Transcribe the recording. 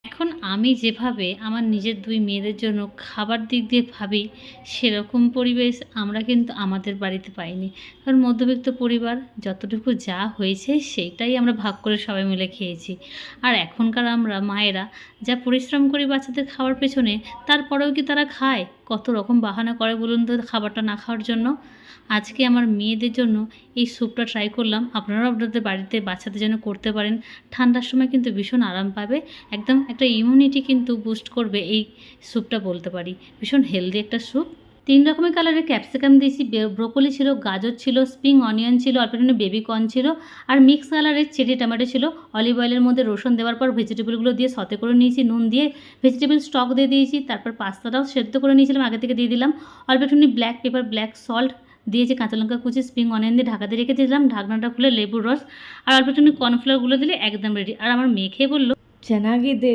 এখন আমি যেভাবে আমার নিজের ২ মেয়েদের জন্য খাবার দিক দিয়ে ভাবি, সেরকম পরিবেশ আমরা কিন্তু আমাদের বাড়িতে পাইনি। কারণ মধ্যবিত্ত পরিবার, যতটুকু যা হয়েছে সেইটাই আমরা ভাগ করে সবাই মিলে খেয়েছি। আর এখনকার আমরা মায়েরা যা পরিশ্রম করি বাচ্চাদের খাওয়ার পেছনে, তারপরেও কি তারা খায়? কত রকম বাহানা করে বলুন তো খাবারটা না খাওয়ার জন্য। আজকে আমার মেয়েদের জন্য এই স্যুপটা ট্রাই করলাম। আপনারাও আপনাদের বাড়িতে বাচ্চাদের জন্য করতে পারেন। ঠান্ডার সময় কিন্তু ভীষণ আরাম পাবে। একদম একটা ইমিউনিটি কিন্তু বুস্ট করবে এই স্যুপটা বলতে পারি। ভীষণ হেলদি একটা স্যুপ। ৩ রকমের কালারের ক্যাপসিকাম দিয়েছি, ব্রোকলি ছিল, গাজর ছিল, স্প্রিং অনিয়ন ছিল, অল্প একটু বেবি কর্ন ছিল, আর মিক্স কালারের চেরি টমেটো ছিল। অলিভ অয়েলের মধ্যে রসুন দেওয়ার পর ভেজিটেবলগুলো দিয়ে সতে করে নিয়েছি, নুন দিয়ে ভেজিটেবল স্টক দিয়ে দিয়েছি। তারপর পাস্তাটাও সেদ্ধ করে নিয়েছিলাম, আগে থেকে দিয়ে দিলাম। অল্প একটুখানি ব্ল্যাক পেপার, ব্ল্যাক সল্ট দিয়েছি, কাঁচা লঙ্কা কুচি, স্প্রিং অনিয়ন দিয়ে ঢাকা দিয়ে রেখে দিলাম। ঢাকনাটা খুলে লেবুর রস আর অল্প একটুখানি কর্নফ্লাওয়ার গুলো দিলে একদম রেডি। আর আমার মেয়ে খেয়ে বলল, ಚೆನ್ನಾಗಿದೆ।